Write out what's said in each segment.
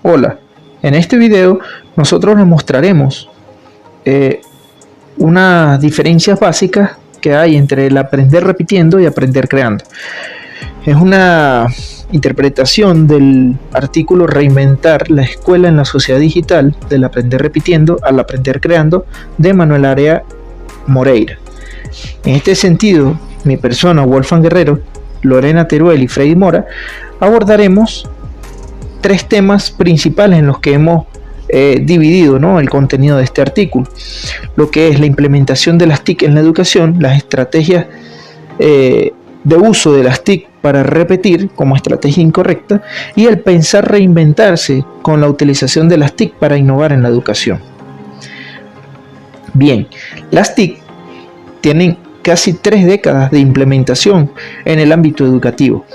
Hola, en este video nosotros les mostraremos unas diferencias básicas que hay entre el aprender repitiendo y aprender creando. Es una interpretación del artículo Reinventar la escuela en la sociedad digital, del aprender repitiendo al aprender creando, de Manuel Area Moreira. En este sentido, mi persona, Wolfgang Guerrero, Lorena Teruel y Freddy Mora, abordaremos tres temas principales en los que hemos dividido, ¿no?, el contenido de este artículo: lo que es la implementación de las TIC en la educación, las estrategias de uso de las TIC para repetir como estrategia incorrecta, y el pensar reinventarse con la utilización de las TIC para innovar en la educación. Bien, las TIC tienen casi 3 décadas de implementación en el ámbito educativo.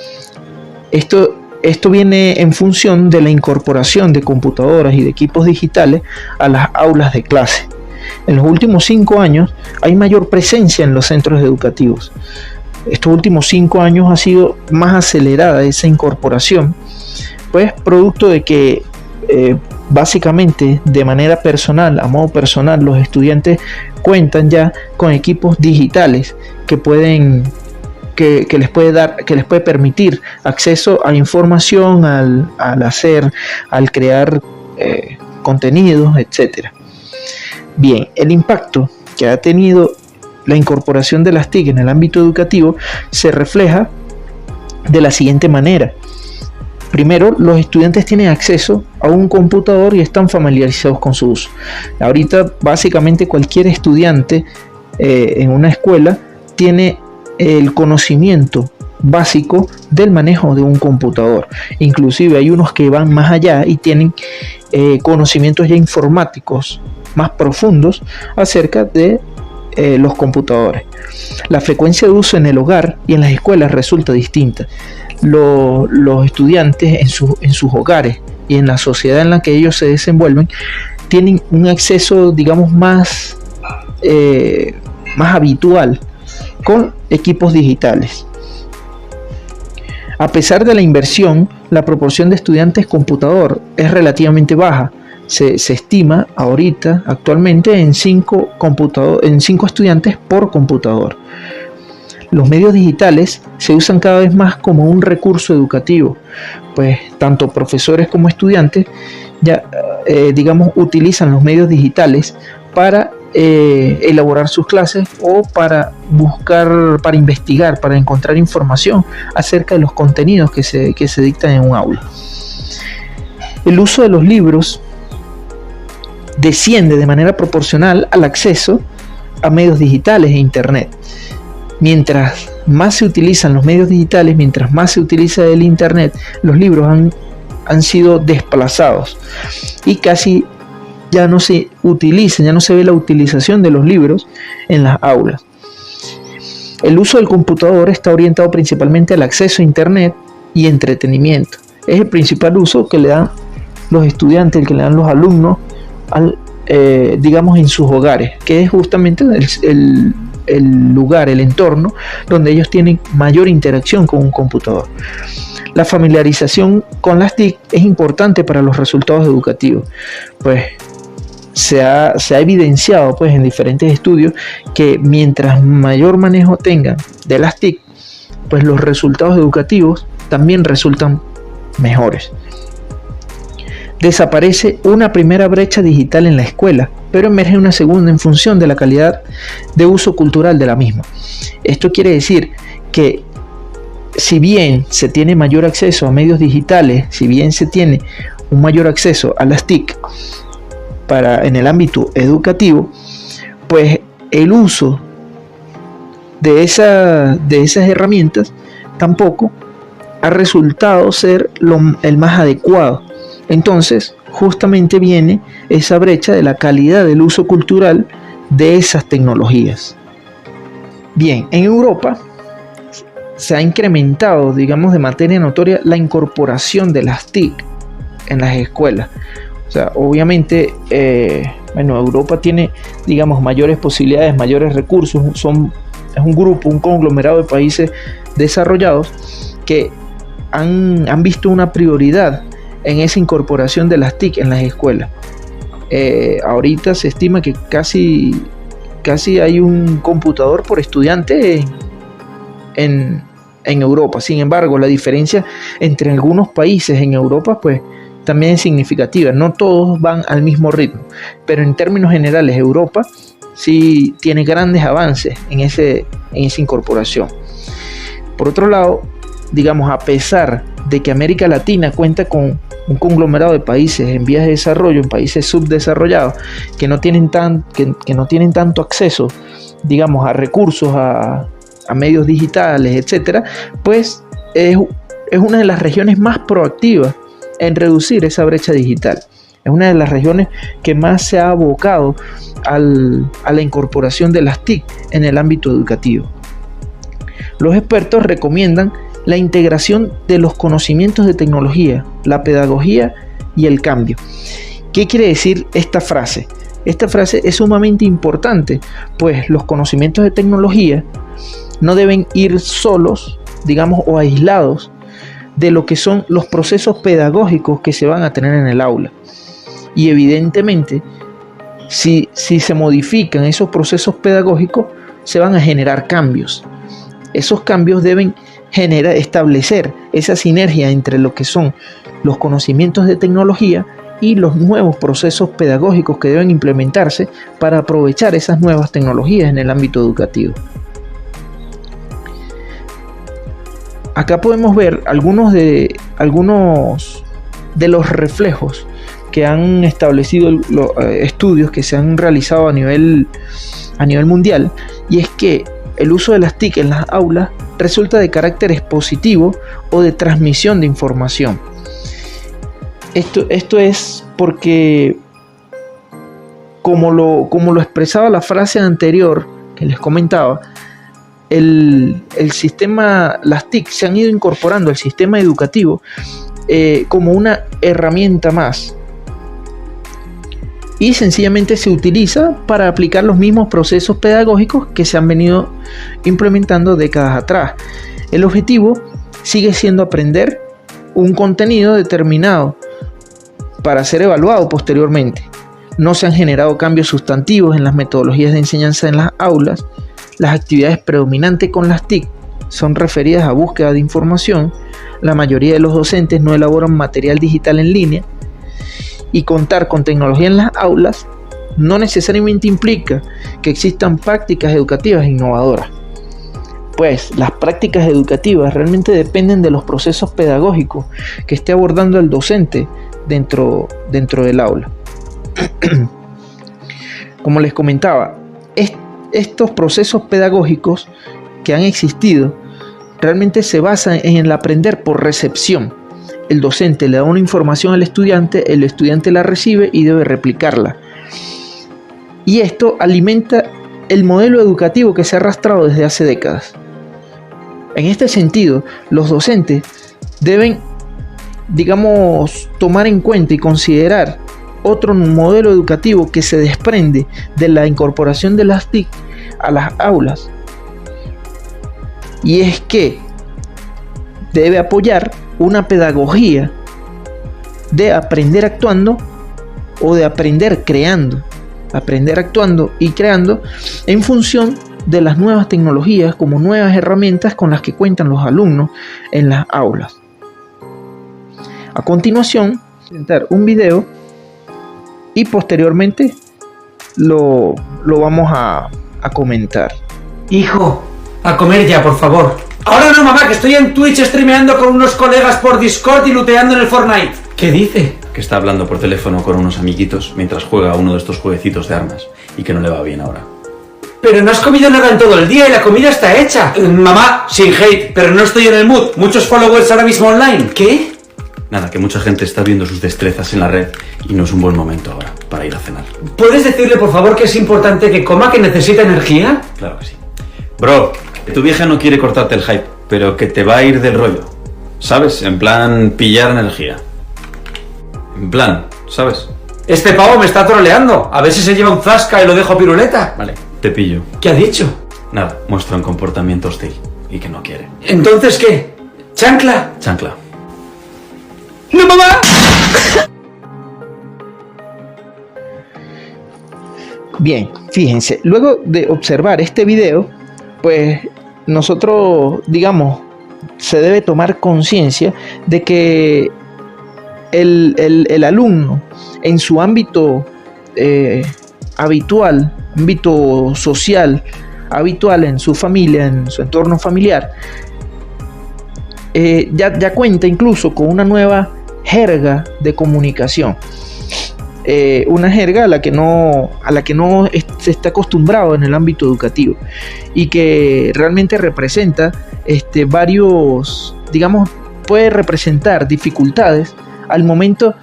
Esto viene en función de la incorporación de computadoras y de equipos digitales a las aulas de clase. En los últimos 5 años hay mayor presencia en los centros educativos. Estos últimos 5 años ha sido más acelerada esa incorporación, pues producto de que básicamente de manera personal, a modo personal, los estudiantes cuentan ya con equipos digitales que les puede permitir acceso a información al crear contenidos, etc. Bien, el impacto que ha tenido la incorporación de las TIC en el ámbito educativo se refleja de la siguiente manera. Primero, los estudiantes tienen acceso a un computador y están familiarizados con su uso. Ahorita básicamente cualquier estudiante en una escuela tiene el conocimiento básico del manejo de un computador. Inclusive hay unos que van más allá y tienen conocimientos ya informáticos más profundos acerca de los computadores. La frecuencia de uso en el hogar y en las escuelas resulta distinta. Los estudiantes en sus hogares y en la sociedad en la que ellos se desenvuelven tienen un acceso, digamos, más habitual con equipos digitales. A pesar de la inversión, la proporción de estudiantes computador es relativamente baja. Se estima actualmente en 5 estudiantes por computador. Los medios digitales se usan cada vez más como un recurso educativo, pues tanto profesores como estudiantes ya utilizan los medios digitales para elaborar sus clases o para investigar, para encontrar información acerca de los contenidos que se dictan en un aula. El uso de los libros desciende de manera proporcional al acceso a medios digitales e internet. Mientras más se utilizan los medios digitales, mientras más se utiliza el internet, los libros han sido desplazados y casi ya no se ve la utilización de los libros en las aulas. El uso del computador está orientado principalmente al acceso a internet y entretenimiento. Es el principal uso que le dan los estudiantes, el que le dan los alumnos en sus hogares, que es justamente el lugar, el entorno donde ellos tienen mayor interacción con un computador. La familiarización con las TIC es importante para los resultados educativos, pues se ha evidenciado en diferentes estudios que mientras mayor manejo tengan de las TIC, pues los resultados educativos también resultan mejores. Desaparece una primera brecha digital en la escuela, pero emerge una segunda en función de la calidad de uso cultural de la misma. Esto quiere decir que si bien se tiene mayor acceso a medios digitales, si bien se tiene un mayor acceso a las TIC en el ámbito educativo, pues el uso de esas herramientas tampoco ha resultado ser el más adecuado. Entonces, justamente viene esa brecha de la calidad del uso cultural de esas tecnologías. Bien, en Europa se ha incrementado, de manera notoria, la incorporación de las TIC en las escuelas. O sea, obviamente, Europa tiene, mayores posibilidades, mayores recursos. Es un conglomerado de países desarrollados que han visto una prioridad en esa incorporación de las TIC en las escuelas. Ahorita se estima que casi hay un computador por estudiante en Europa. Sin embargo, la diferencia entre algunos países en Europa pues también es significativa. No todos van al mismo ritmo, pero en términos generales Europa sí tiene grandes avances en esa incorporación. Por otro lado, digamos, a pesar de que América Latina cuenta con un conglomerado de países en vías de desarrollo, en países subdesarrollados, que no tienen tanto acceso, digamos, a recursos, a medios digitales, etcétera, pues es una de las regiones más proactivas en reducir esa brecha digital. Es una de las regiones que más se ha abocado a la incorporación de las TIC en el ámbito educativo. Los expertos recomiendan la integración de los conocimientos de tecnología, la pedagogía y el cambio. ¿Qué quiere decir esta frase? Esta frase es sumamente importante, pues los conocimientos de tecnología no deben ir solos, digamos, o aislados de lo que son los procesos pedagógicos que se van a tener en el aula. Y evidentemente, si se modifican esos procesos pedagógicos, se van a generar cambios. Esos cambios deben establecer esa sinergia entre lo que son los conocimientos de tecnología y los nuevos procesos pedagógicos que deben implementarse para aprovechar esas nuevas tecnologías en el ámbito educativo. Acá podemos ver algunos de los reflejos que han establecido los estudios que se han realizado a nivel mundial, y es que el uso de las TIC en las aulas resulta de carácter expositivo o de transmisión de información. Esto es porque, como lo expresaba la frase anterior que les comentaba, el sistema, las TIC se han ido incorporando al sistema educativo como una herramienta más, y sencillamente se utiliza para aplicar los mismos procesos pedagógicos que se han venido implementando décadas atrás. El objetivo sigue siendo aprender un contenido determinado para ser evaluado posteriormente. No se han generado cambios sustantivos en las metodologías de enseñanza en las aulas. Las actividades predominantes con las TIC son referidas a búsqueda de información. La mayoría de los docentes no elaboran material digital en línea. Y contar con tecnología en las aulas no necesariamente implica que existan prácticas educativas innovadoras, pues las prácticas educativas realmente dependen de los procesos pedagógicos que esté abordando el docente dentro del aula. Como les comentaba, estos procesos pedagógicos que han existido realmente se basan en el aprender por recepción. El docente le da una información al estudiante, el estudiante la recibe y debe replicarla. Y esto alimenta el modelo educativo que se ha arrastrado desde hace décadas. En este sentido, los docentes deben, digamos, tomar en cuenta y considerar otro modelo educativo que se desprende de la incorporación de las TIC a las aulas. Y es que debe apoyar una pedagogía de aprender actuando o de aprender creando. Aprender actuando y creando en función de las nuevas tecnologías como nuevas herramientas con las que cuentan los alumnos en las aulas. A continuación, presentar un video y posteriormente lo vamos a comentar. Hijo, a comer ya, por favor. Ahora no, mamá, que estoy en Twitch streameando con unos colegas por Discord y looteando en el Fortnite. ¿Qué dice? Que está hablando por teléfono con unos amiguitos mientras juega uno de estos jueguecitos de armas y que no le va bien ahora. Pero no has comido nada en todo el día y la comida está hecha. Mamá, sin hate, pero no estoy en el mood. Muchos followers ahora mismo online. ¿Qué? Nada, que mucha gente está viendo sus destrezas en la red y no es un buen momento ahora para ir a cenar. ¿Puedes decirle, por favor, que es importante que coma, que necesita energía? Claro que sí. Bro, que tu vieja no quiere cortarte el hype, pero que te va a ir del rollo. ¿Sabes? En plan, pillar energía. En plan, ¿sabes? Este pavo me está troleando. A ver si se lleva un zasca y lo dejo piruleta. Vale, te pillo. ¿Qué ha dicho? Nada, muestra un comportamiento hostil y que no quiere. ¿Entonces qué? ¿Chancla? Chancla. ¡No, mamá! Bien, fíjense, luego de observar este video, pues nosotros, digamos, se debe tomar conciencia de que el alumno en su ámbito habitual, ámbito social, habitual en su familia, en su entorno familiar, ya cuenta incluso con una nueva jerga de comunicación. Una jerga a la que no se está acostumbrado en el ámbito educativo y que realmente representa varios, digamos, puede representar dificultades al momento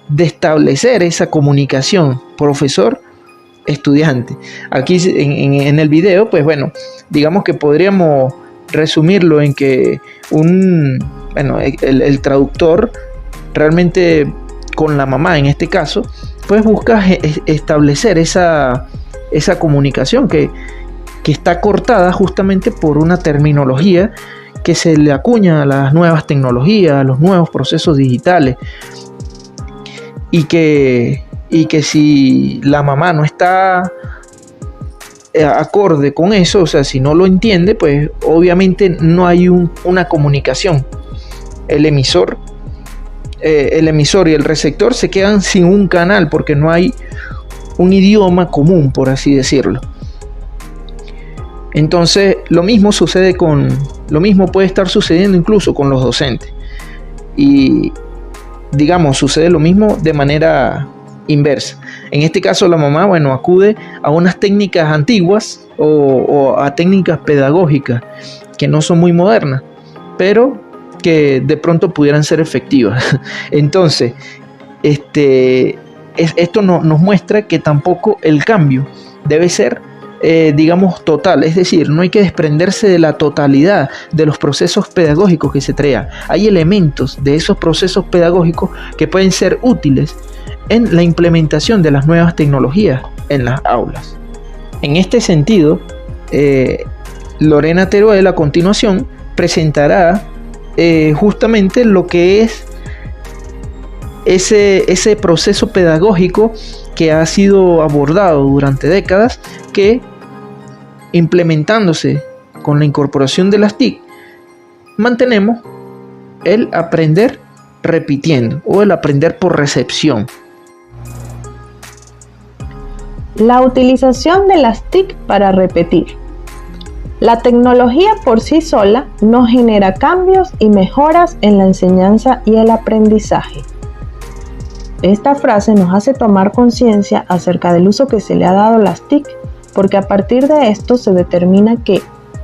de establecer esa comunicación profesor-estudiante. Aquí en el video, pues bueno, digamos que podríamos resumirlo en que el traductor realmente con la mamá en este caso, pues busca establecer esa comunicación que está cortada justamente por una terminología que se le acuña a las nuevas tecnologías, a los nuevos procesos digitales, y que si la mamá no está acorde con eso, o sea, si no lo entiende, pues obviamente no hay una comunicación. El emisor y el receptor se quedan sin un canal porque no hay un idioma común, por así decirlo. Entonces lo mismo puede estar sucediendo incluso con los docentes, y digamos sucede lo mismo de manera inversa. En este caso la mamá, bueno, acude a unas técnicas antiguas o a técnicas pedagógicas que no son muy modernas, pero que de pronto pudieran ser efectivas. Entonces, esto nos muestra que tampoco el cambio debe ser, digamos, total. Es decir, no hay que desprenderse de la totalidad de los procesos pedagógicos que se crean. Hay elementos de esos procesos pedagógicos que pueden ser útiles en la implementación de las nuevas tecnologías en las aulas. En este sentido, Lorena Teruel a continuación presentará justamente lo que es ese proceso pedagógico que ha sido abordado durante décadas, que implementándose con la incorporación de las TIC, mantenemos el aprender repitiendo o el aprender por recepción. La utilización de las TIC para repetir. La tecnología por sí sola no genera cambios y mejoras en la enseñanza y el aprendizaje. Esta frase nos hace tomar conciencia acerca del uso que se le ha dado a las TIC, porque a partir de esto se determina que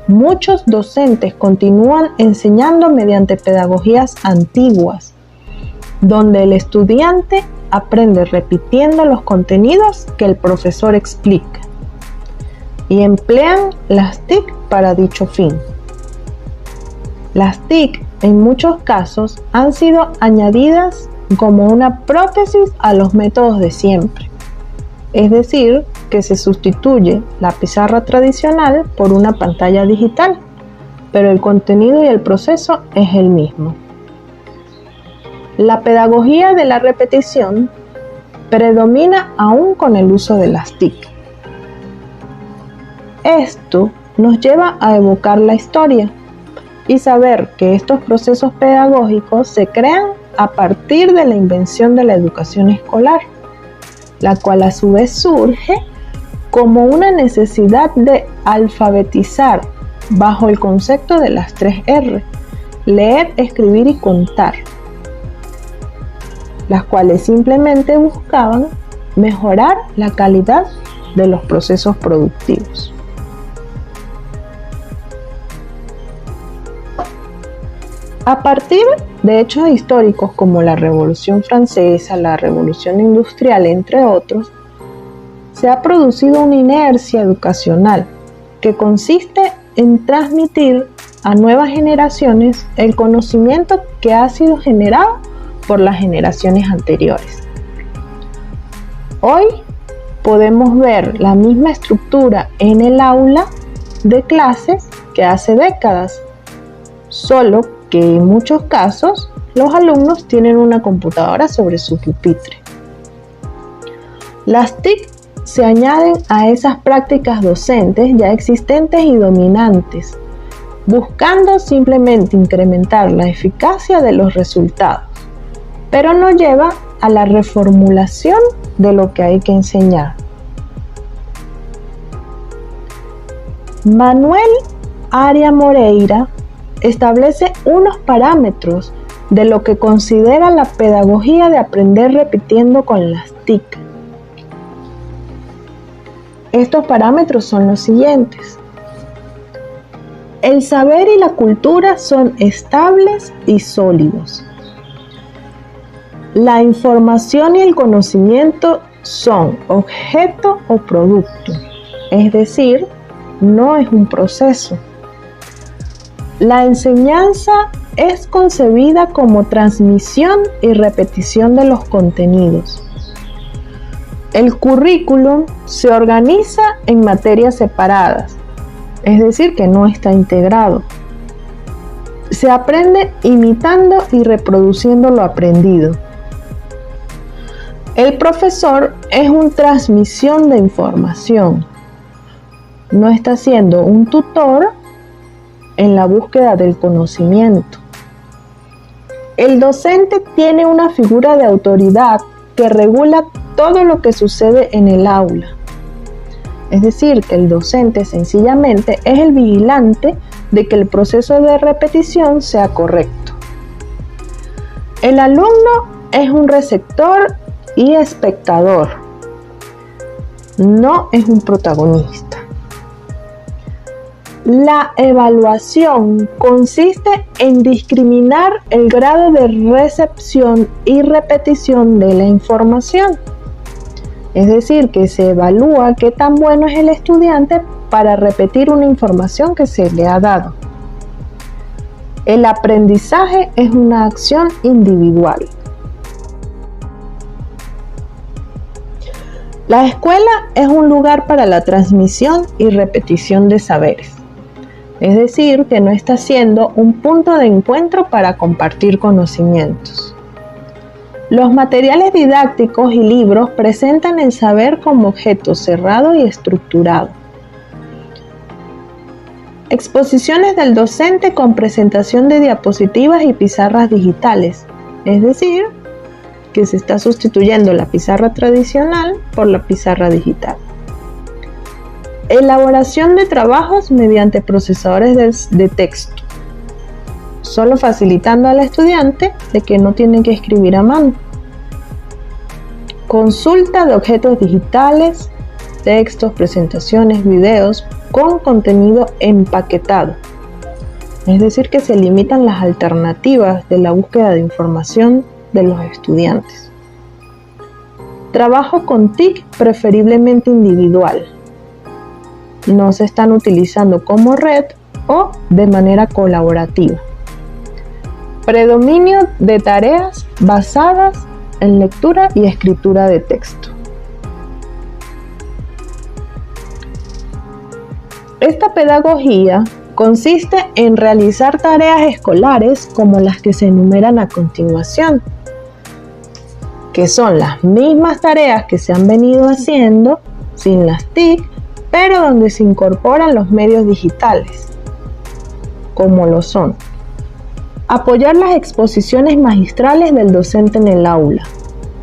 muchos docentes continúan enseñando mediante pedagogías antiguas, donde el estudiante aprende repitiendo los contenidos que el profesor explica, y emplean las TIC para dicho fin. Las TIC en muchos casos han sido añadidas como una prótesis a los métodos de siempre, es decir, que se sustituye la pizarra tradicional por una pantalla digital, pero el contenido y el proceso es el mismo. La pedagogía de la repetición predomina aún con el uso de las TIC. Esto nos lleva a evocar la historia y saber que estos procesos pedagógicos se crean a partir de la invención de la educación escolar, la cual a su vez surge como una necesidad de alfabetizar bajo el concepto de las 3 R: leer, escribir y contar, las cuales simplemente buscaban mejorar la calidad de los procesos productivos. A partir de hechos históricos como la Revolución Francesa, la Revolución Industrial, entre otros, se ha producido una inercia educacional que consiste en transmitir a nuevas generaciones el conocimiento que ha sido generado por las generaciones anteriores. Hoy podemos ver la misma estructura en el aula de clases que hace décadas, solo que en muchos casos los alumnos tienen una computadora sobre su pupitre. Las TIC se añaden a esas prácticas docentes ya existentes y dominantes, buscando simplemente incrementar la eficacia de los resultados, pero no lleva a la reformulación de lo que hay que enseñar. Manuel Aria Moreira establece unos parámetros de lo que considera la pedagogía de aprender repitiendo con las TIC. Estos parámetros son los siguientes. El saber y la cultura son estables y sólidos. La información y el conocimiento son objeto o producto, es decir, no es un proceso. La enseñanza es concebida como transmisión y repetición de los contenidos. El currículum se organiza en materias separadas, es decir, que no está integrado. Se aprende imitando y reproduciendo lo aprendido. El profesor es una transmisión de información. No está siendo un tutor en la búsqueda del conocimiento. El docente tiene una figura de autoridad que regula todo lo que sucede en el aula. Es decir, que el docente sencillamente es el vigilante de que el proceso de repetición sea correcto. El alumno es un receptor y espectador, no es un protagonista. La evaluación consiste en discriminar el grado de recepción y repetición de la información. Es decir, que se evalúa qué tan bueno es el estudiante para repetir una información que se le ha dado. El aprendizaje es una acción individual. La escuela es un lugar para la transmisión y repetición de saberes. Es decir, que no está siendo un punto de encuentro para compartir conocimientos. Los materiales didácticos y libros presentan el saber como objeto cerrado y estructurado. Exposiciones del docente con presentación de diapositivas y pizarras digitales, es decir, que se está sustituyendo la pizarra tradicional por la pizarra digital. Elaboración de trabajos mediante procesadores de texto, solo facilitando al estudiante de que no tiene que escribir a mano. Consulta de objetos digitales, textos, presentaciones, videos con contenido empaquetado. Es decir, que se limitan las alternativas de la búsqueda de información de los estudiantes. Trabajo con TIC preferiblemente individual. No se están utilizando como red o de manera colaborativa. Predominio de tareas basadas en lectura y escritura de texto. Esta pedagogía consiste en realizar tareas escolares como las que se enumeran a continuación, que son las mismas tareas que se han venido haciendo sin las TIC, pero donde se incorporan los medios digitales, como lo son: apoyar las exposiciones magistrales del docente en el aula,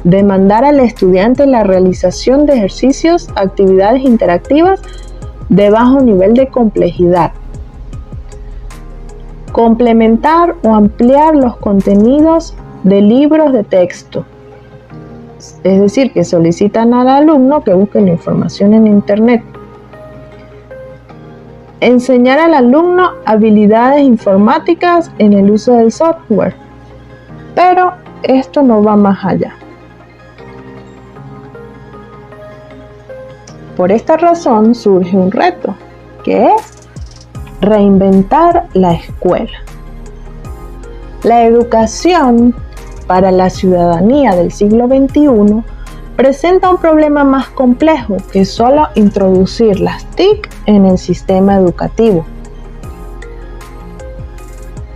demandar al estudiante la realización de ejercicios, actividades interactivas de bajo nivel de complejidad, complementar o ampliar los contenidos de libros de texto, es decir, que solicitan al alumno que busque la información en internet. Enseñar al alumno habilidades informáticas en el uso del software, pero esto no va más allá. Por esta razón surge un reto, que es reinventar la escuela. La educación para la ciudadanía del siglo XXI presenta un problema más complejo que solo introducir las TIC en el sistema educativo,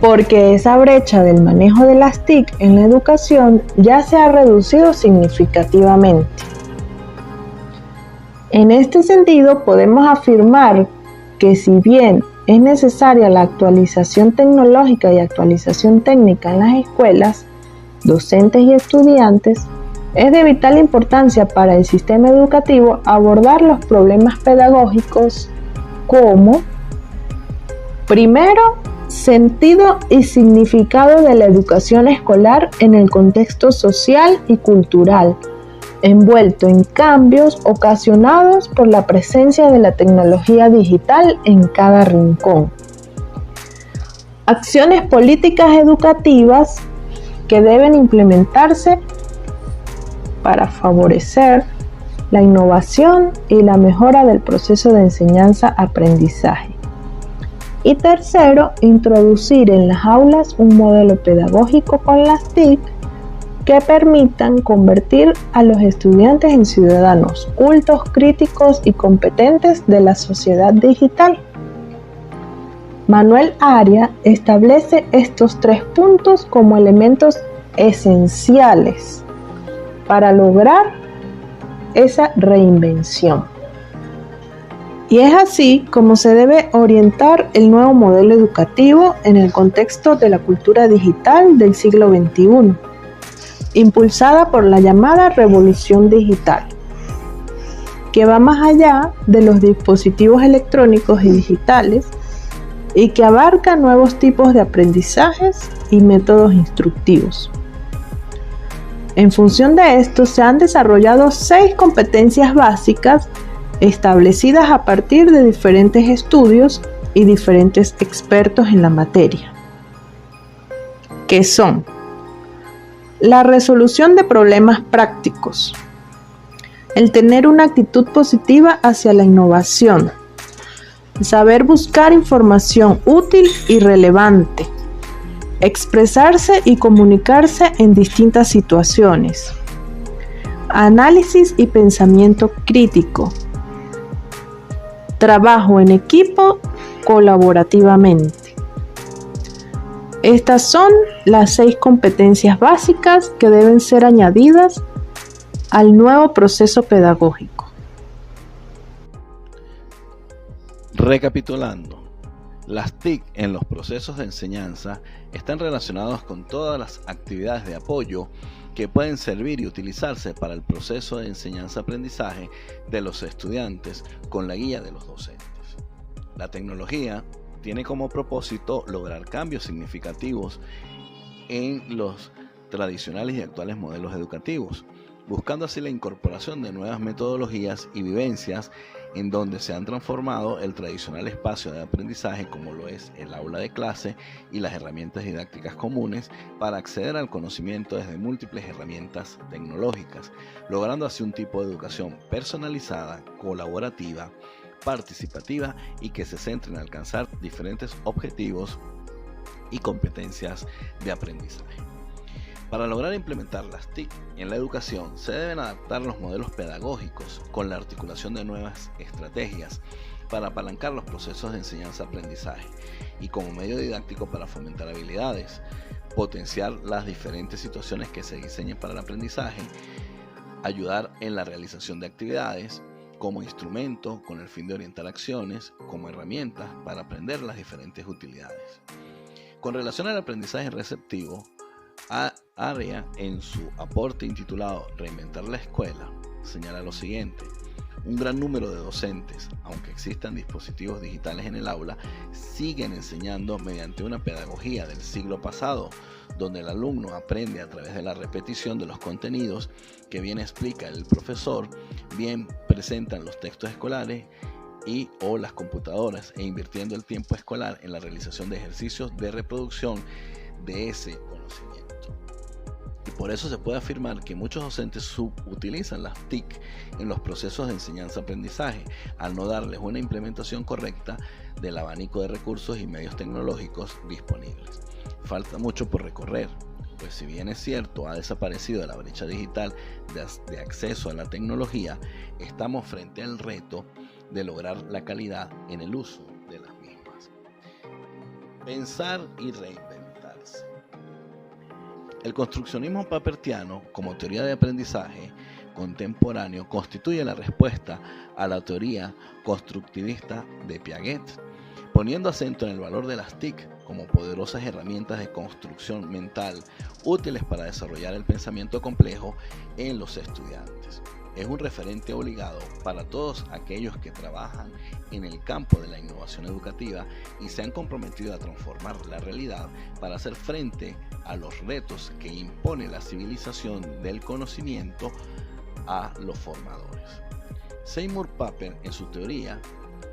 porque esa brecha del manejo de las TIC en la educación ya se ha reducido significativamente. En este sentido, podemos afirmar que si bien es necesaria la actualización tecnológica y actualización técnica en las escuelas, docentes y estudiantes, es de vital importancia para el sistema educativo abordar los problemas pedagógicos como, primero, sentido y significado de la educación escolar en el contexto social y cultural, envuelto en cambios ocasionados por la presencia de la tecnología digital en cada rincón. Acciones políticas educativas que deben implementarse para favorecer la innovación y la mejora del proceso de enseñanza-aprendizaje. Y tercero, introducir en las aulas un modelo pedagógico con las TIC que permitan convertir a los estudiantes en ciudadanos cultos, críticos y competentes de la sociedad digital. Manuel Aria establece estos 3 puntos como elementos esenciales para lograr esa reinvención. Y es así como se debe orientar el nuevo modelo educativo en el contexto de la cultura digital del siglo XXI, impulsada por la llamada revolución digital, que va más allá de los dispositivos electrónicos y digitales y que abarca nuevos tipos de aprendizajes y métodos instructivos. En función de esto, se han desarrollado 6 competencias básicas establecidas a partir de diferentes estudios y diferentes expertos en la materia, que son la resolución de problemas prácticos, el tener una actitud positiva hacia la innovación, saber buscar información útil y relevante, expresarse y comunicarse en distintas situaciones, análisis y pensamiento crítico, trabajo en equipo colaborativamente. Estas son las 6 competencias básicas que deben ser añadidas al nuevo proceso pedagógico. Recapitulando, las TIC en los procesos de enseñanza están relacionados con todas las actividades de apoyo que pueden servir y utilizarse para el proceso de enseñanza-aprendizaje de los estudiantes con la guía de los docentes. La tecnología tiene como propósito lograr cambios significativos en los tradicionales y actuales modelos educativos, buscando así la incorporación de nuevas metodologías y vivencias en donde se han transformado el tradicional espacio de aprendizaje como lo es el aula de clase y las herramientas didácticas comunes para acceder al conocimiento desde múltiples herramientas tecnológicas, logrando así un tipo de educación personalizada, colaborativa, participativa y que se centre en alcanzar diferentes objetivos y competencias de aprendizaje. Para lograr implementar las TIC en la educación se deben adaptar los modelos pedagógicos con la articulación de nuevas estrategias para apalancar los procesos de enseñanza-aprendizaje y como medio didáctico para fomentar habilidades, potenciar las diferentes situaciones que se diseñen para el aprendizaje, ayudar en la realización de actividades como instrumento con el fin de orientar acciones, como herramientas para aprender las diferentes utilidades. Con relación al aprendizaje receptivo, Aria, en su aporte intitulado Reinventar la escuela, señala lo siguiente: un gran número de docentes, aunque existan dispositivos digitales en el aula, siguen enseñando mediante una pedagogía del siglo pasado, donde el alumno aprende a través de la repetición de los contenidos que bien explica el profesor, bien presentan los textos escolares y o las computadoras, e invirtiendo el tiempo escolar en la realización de ejercicios de reproducción de ese conocimiento. Y por eso se puede afirmar que muchos docentes subutilizan las TIC en los procesos de enseñanza-aprendizaje, al no darles una implementación correcta del abanico de recursos y medios tecnológicos disponibles. Falta mucho por recorrer, pues si bien es cierto ha desaparecido la brecha digital de acceso a la tecnología, estamos frente al reto de lograr la calidad en el uso de las mismas. Pensar y reinventarse. El construccionismo papertiano, como teoría de aprendizaje, contemporáneo constituye la respuesta a la teoría constructivista de Piaget, poniendo acento en el valor de las TIC como poderosas herramientas de construcción mental útiles para desarrollar el pensamiento complejo en los estudiantes. Es un referente obligado para todos aquellos que trabajan en el campo de la innovación educativa y se han comprometido a transformar la realidad para hacer frente a los retos que impone la civilización del conocimiento a los formadores. Seymour Papert, en su teoría,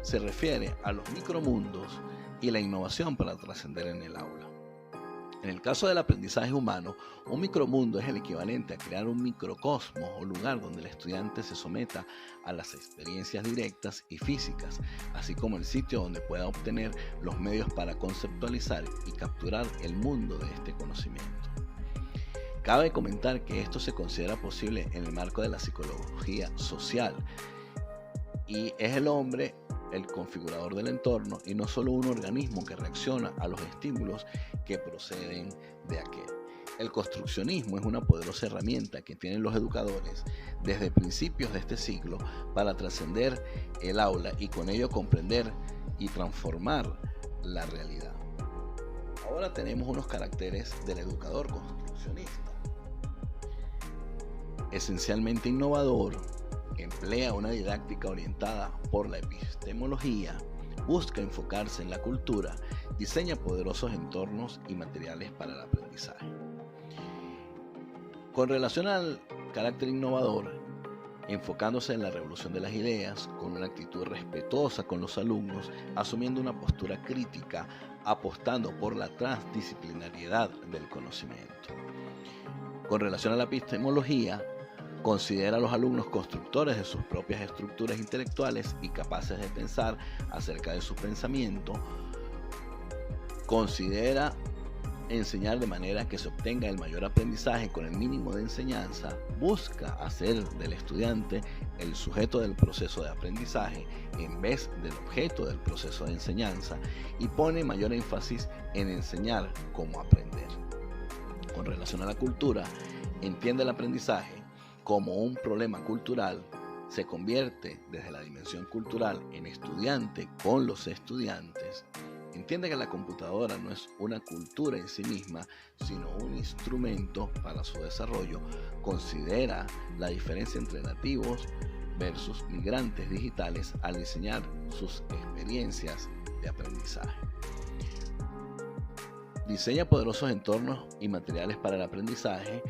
se refiere a los micromundos y la innovación para trascender en el aula. En el caso del aprendizaje humano, un micromundo es el equivalente a crear un microcosmos o lugar donde el estudiante se someta a las experiencias directas y físicas, así como el sitio donde pueda obtener los medios para conceptualizar y capturar el mundo de este conocimiento. Cabe comentar que esto se considera posible en el marco de la psicología social y es el hombre el configurador del entorno y no solo un organismo que reacciona a los estímulos que proceden de aquel. El construccionismo es una poderosa herramienta que tienen los educadores desde principios de este siglo para trascender el aula y con ello comprender y transformar la realidad. Ahora tenemos unos caracteres del educador construccionista. Esencialmente innovador, emplea una didáctica orientada por la epistemología, busca enfocarse en la cultura, diseña poderosos entornos y materiales para el aprendizaje. Con relación al carácter innovador, enfocándose en la revolución de las ideas, con una actitud respetuosa con los alumnos, asumiendo una postura crítica, apostando por la transdisciplinariedad del conocimiento. Con relación a la epistemología, considera a los alumnos constructores de sus propias estructuras intelectuales y capaces de pensar acerca de su pensamiento. Considera enseñar de manera que se obtenga el mayor aprendizaje con el mínimo de enseñanza. Busca hacer del estudiante el sujeto del proceso de aprendizaje en vez del objeto del proceso de enseñanza y pone mayor énfasis en enseñar cómo aprender. Con relación a la cultura, entiende el aprendizaje como un problema cultural, se convierte desde la dimensión cultural en estudiante con los estudiantes, entiende que la computadora no es una cultura en sí misma, sino un instrumento para su desarrollo, considera la diferencia entre nativos versus migrantes digitales al diseñar sus experiencias de aprendizaje. Diseña poderosos entornos y materiales para el aprendizaje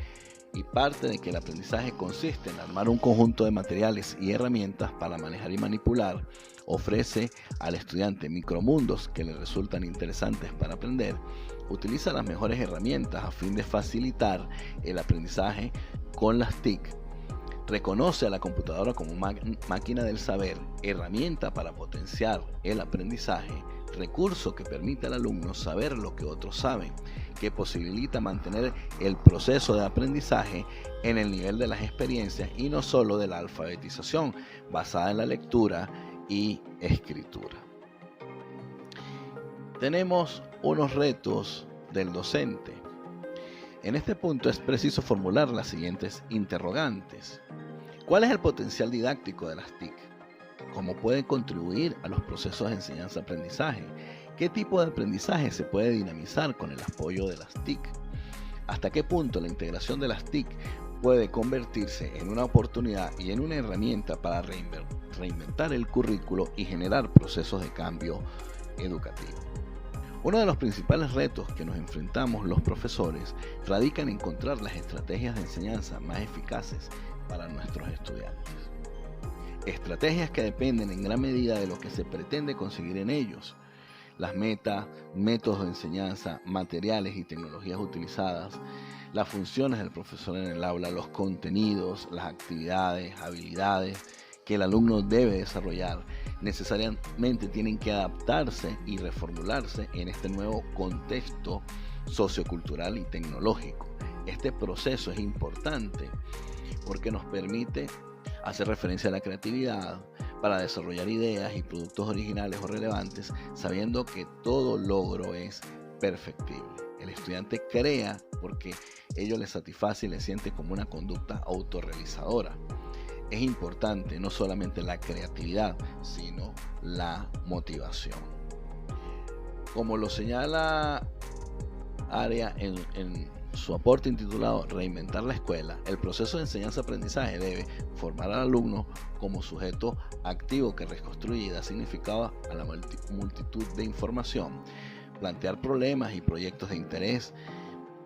y parte de que el aprendizaje consiste en armar un conjunto de materiales y herramientas para manejar y manipular, ofrece al estudiante micromundos que le resultan interesantes para aprender, utiliza las mejores herramientas a fin de facilitar el aprendizaje con las TIC, reconoce a la computadora como máquina del saber, herramienta para potenciar el aprendizaje, recurso que permite al alumno saber lo que otros saben, que posibilita mantener el proceso de aprendizaje en el nivel de las experiencias y no solo de la alfabetización basada en la lectura y escritura. Tenemos unos retos del docente. En este punto es preciso formular las siguientes interrogantes. ¿Cuál es el potencial didáctico de las TIC? ¿Cómo pueden contribuir a los procesos de enseñanza-aprendizaje? ¿Qué tipo de aprendizaje se puede dinamizar con el apoyo de las TIC? ¿Hasta qué punto la integración de las TIC puede convertirse en una oportunidad y en una herramienta para reinventar el currículo y generar procesos de cambio educativo? Uno de los principales retos que nos enfrentamos los profesores radica en encontrar las estrategias de enseñanza más eficaces para nuestros estudiantes. Estrategias que dependen en gran medida de lo que se pretende conseguir en ellos. Las metas, métodos de enseñanza, materiales y tecnologías utilizadas, las funciones del profesor en el aula, los contenidos, las actividades, habilidades que el alumno debe desarrollar, necesariamente tienen que adaptarse y reformularse en este nuevo contexto sociocultural y tecnológico. Este proceso es importante porque nos permite hacer referencia a la creatividad para desarrollar ideas y productos originales o relevantes, sabiendo que todo logro es perfectible. El estudiante crea porque ello le satisface y le siente como una conducta autorrealizadora. es importante no solamente la creatividad, sino la motivación. Como lo señala Aria en su aporte intitulado Reinventar la escuela, el proceso de enseñanza-aprendizaje debe formar al alumno como sujeto activo que reconstruye y da significado a la multitud de información, plantear problemas y proyectos de interés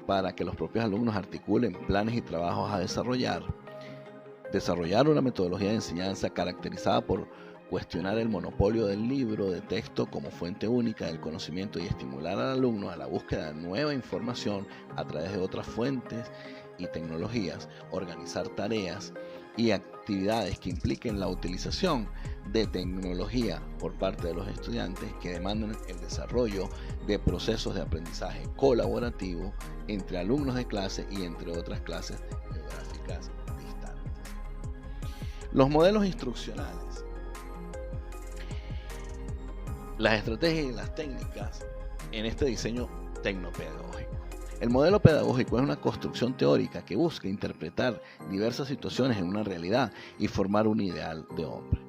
para que los propios alumnos articulen planes y trabajos a desarrollar una metodología de enseñanza caracterizada por cuestionar el monopolio del libro de texto como fuente única del conocimiento y estimular al alumno a la búsqueda de nueva información a través de otras fuentes y tecnologías, organizar tareas y actividades que impliquen la utilización de tecnología por parte de los estudiantes que demandan el desarrollo de procesos de aprendizaje colaborativo entre alumnos de clase y entre otras clases geográficas distantes. Los modelos instruccionales, las estrategias y las técnicas en este diseño tecnopedagógico. El modelo pedagógico es una construcción teórica que busca interpretar diversas situaciones en una realidad y formar un ideal de hombre.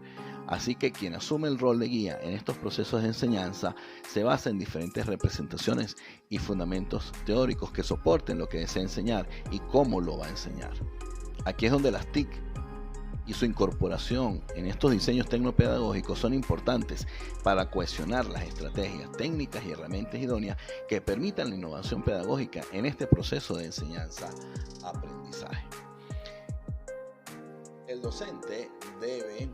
Así que quien asume el rol de guía en estos procesos de enseñanza se basa en diferentes representaciones y fundamentos teóricos que soporten lo que desea enseñar y cómo lo va a enseñar. Aquí es donde las TIC y su incorporación en estos diseños tecnopedagógicos son importantes para cohesionar las estrategias, técnicas y herramientas idóneas que permitan la innovación pedagógica en este proceso de enseñanza-aprendizaje. El docente debe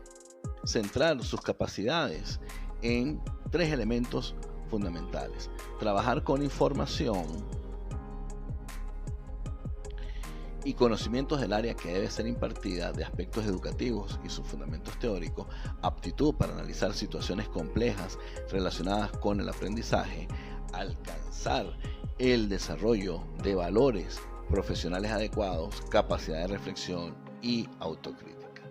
centrar sus capacidades en 3 elementos fundamentales: trabajar con información y conocimientos del área que debe ser impartida de aspectos educativos y sus fundamentos teóricos, aptitud para analizar situaciones complejas relacionadas con el aprendizaje, alcanzar el desarrollo de valores profesionales adecuados, capacidad de reflexión y autocrítica.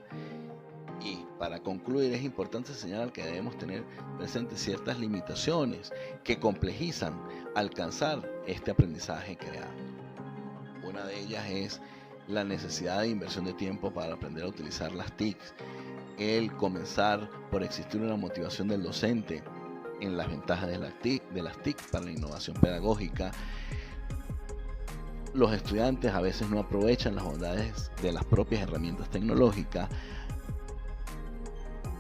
Y para concluir, es importante señalar que debemos tener presentes ciertas limitaciones que complejizan alcanzar este aprendizaje creado. Una de ellas es la necesidad de inversión de tiempo para aprender a utilizar las TICs, el comenzar por existir una motivación del docente en las ventajas de las TIC para la innovación pedagógica. Los estudiantes a veces no aprovechan las bondades de las propias herramientas tecnológicas,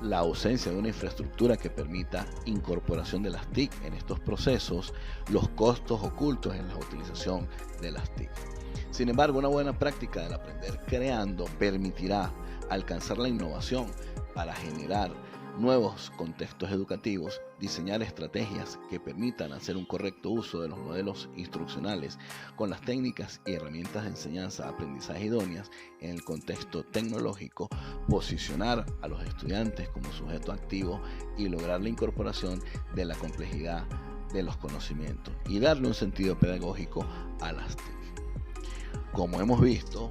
la ausencia de una infraestructura que permita incorporación de las TIC en estos procesos, los costos ocultos en la utilización de las TIC. Sin embargo, una buena práctica del aprender creando permitirá alcanzar la innovación para generar nuevos contextos educativos, diseñar estrategias que permitan hacer un correcto uso de los modelos instruccionales con las técnicas y herramientas de enseñanza-aprendizaje idóneas en el contexto tecnológico, posicionar a los estudiantes como sujeto activo y lograr la incorporación de la complejidad de los conocimientos y darle un sentido pedagógico a las TIC. Como hemos visto,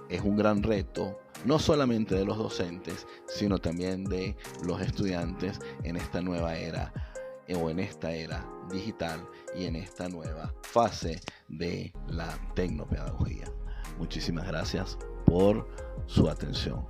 es un gran reto no solamente de los docentes, sino también de los estudiantes en esta nueva era o en esta era digital y en esta nueva fase de la tecnopedagogía. Muchísimas gracias por su atención.